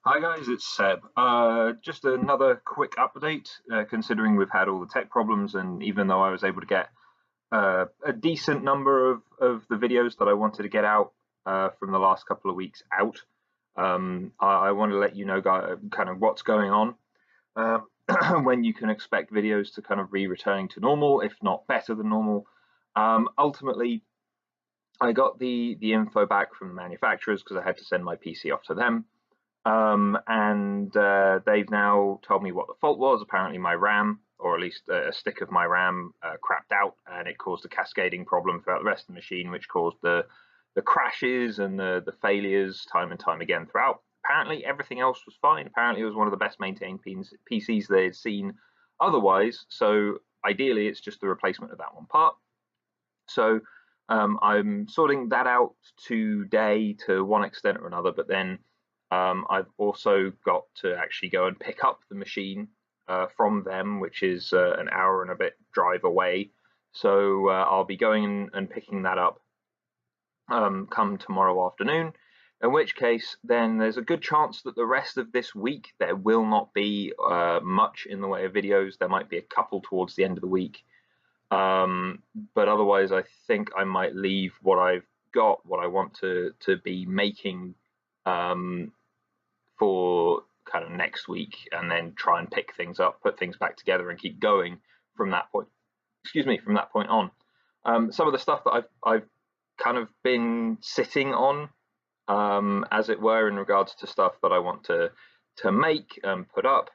Hi guys, it's Seb. Just another quick update, considering we've had all the tech problems, and even though I was able to get a decent number of the videos that I wanted to get out from the last couple of weeks out, I want to let you know kind of what's going on, when you can expect videos to kind of returning to normal, if not better than normal. Ultimately, I got the info back from the manufacturers because I had to send my PC off to them. And they've now told me what the fault was. Apparently my RAM, or at least a stick of my RAM, crapped out, and it caused a cascading problem throughout the rest of the machine, which caused the crashes and the failures time and time again throughout. Apparently everything else was fine. Apparently it was one of the best maintained PCs they had seen otherwise. So ideally it's just the replacement of that one part. So I'm sorting that out today to one extent or another, but then I've also got to actually go and pick up the machine from them, which is an hour and a bit drive away. So I'll be going and picking that up come tomorrow afternoon. In which case, then there's a good chance that the rest of this week there will not be much in the way of videos. There might be a couple towards the end of the week. But otherwise, I think I might leave what I've got, what I want to be making for kind of next week, and then try and pick things up, put things back together, and keep going from that point. Excuse me, from that point on. Some of the stuff that I've kind of been sitting on, as it were, in regards to stuff that I want to make and put up.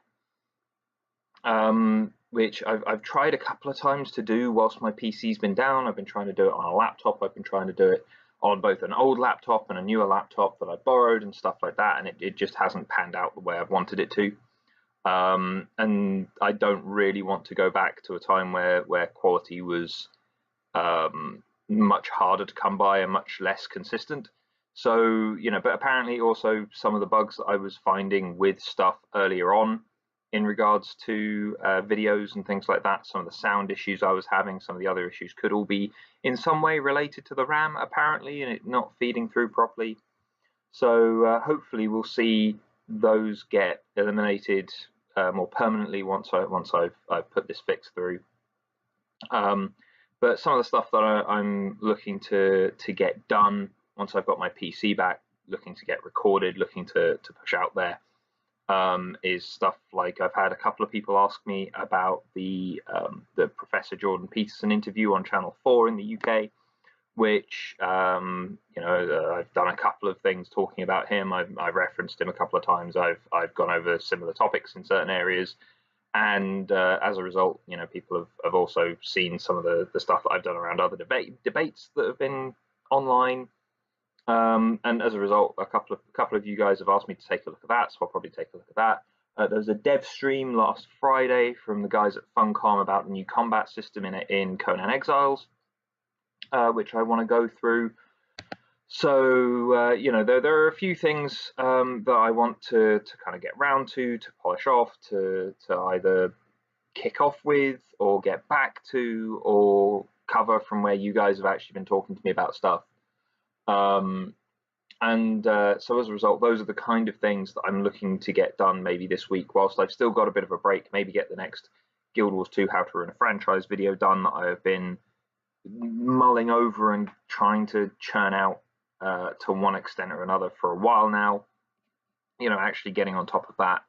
Which I've tried a couple of times to do whilst my PC's been down. I've been trying to do it on a laptop. I've been trying to do it on both an old laptop and a newer laptop that I borrowed and stuff like that, and it just hasn't panned out the way I've wanted it to. And I don't really want to go back to a time where quality was much harder to come by and much less consistent. So, but apparently also some of the bugs that I was finding with stuff earlier on in regards to videos and things like that, some of the sound issues I was having, some of the other issues could all be in some way related to the RAM, apparently, and it not feeding through properly. So hopefully we'll see those get eliminated more permanently once I've put this fix through. But some of the stuff that I'm looking to get done once I've got my PC back, looking to get recorded, looking to push out there, is stuff like I've had a couple of people ask me about the Professor Jordan Peterson interview on Channel 4 in the UK, which I've done a couple of things talking about him. I've referenced him a couple of times. I've gone over similar topics in certain areas, and as a result, people have also seen some of the stuff that I've done around other debates that have been online. And as a result, a couple of you guys have asked me to take a look at that, so I'll probably take a look at that. There was a dev stream last Friday from the guys at Funcom about the new combat system in Conan Exiles, which I want to go through. So there are a few things that I want to kind of get round to polish off, to either kick off with or get back to or cover from where you guys have actually been talking to me about stuff. So as a result, those are the kind of things that I'm looking to get done maybe this week, whilst I've still got a bit of a break, maybe get the next Guild Wars 2 How to Run a Franchise video done that I have been mulling over and trying to churn out to one extent or another for a while now, actually getting on top of that.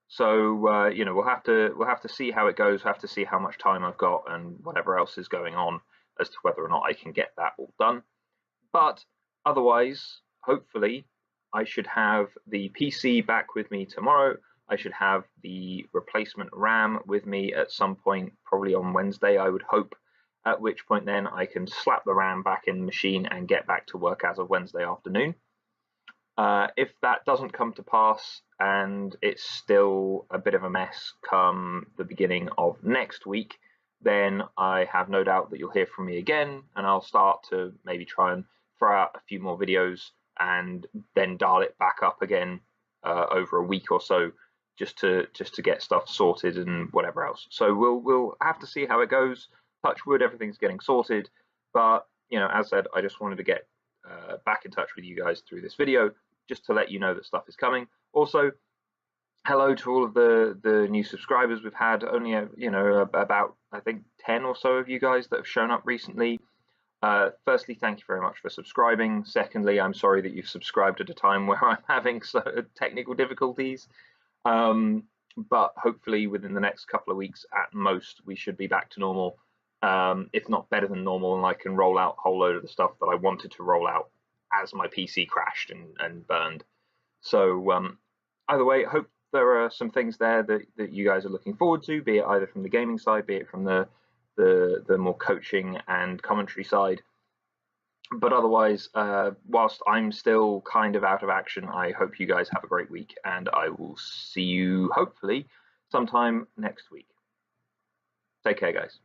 So we'll have to see how it goes, we'll have to see how much time I've got and whatever else is going on as to whether or not I can get that all done. But otherwise, hopefully, I should have the PC back with me tomorrow. I should have the replacement RAM with me at some point, probably on Wednesday, I would hope, at which point then I can slap the RAM back in the machine and get back to work as of Wednesday afternoon. If that doesn't come to pass and it's still a bit of a mess come the beginning of next week, then I have no doubt that you'll hear from me again, and I'll start to maybe try and throw out a few more videos and then dial it back up again over a week or so, just to get stuff sorted and whatever else. So we'll have to see how it goes. Touch wood, everything's getting sorted, but as I said, I just wanted to get back in touch with you guys through this video, just to let you know that stuff is coming. Also, hello to all of the new subscribers we've had. Only about I think 10 or so of you guys that have shown up recently. Firstly, thank you very much for subscribing. Secondly, I'm sorry that you've subscribed at a time where I'm having technical difficulties. But hopefully within the next couple of weeks at most, we should be back to normal, if not better than normal, and I can roll out a whole load of the stuff that I wanted to roll out as my PC crashed and burned. So either way, I hope there are some things there that you guys are looking forward to, be it either from the gaming side, be it from the more coaching and commentary side. But otherwise, whilst I'm still kind of out of action, I hope you guys have a great week, and I will see you hopefully sometime next week. Take care, guys.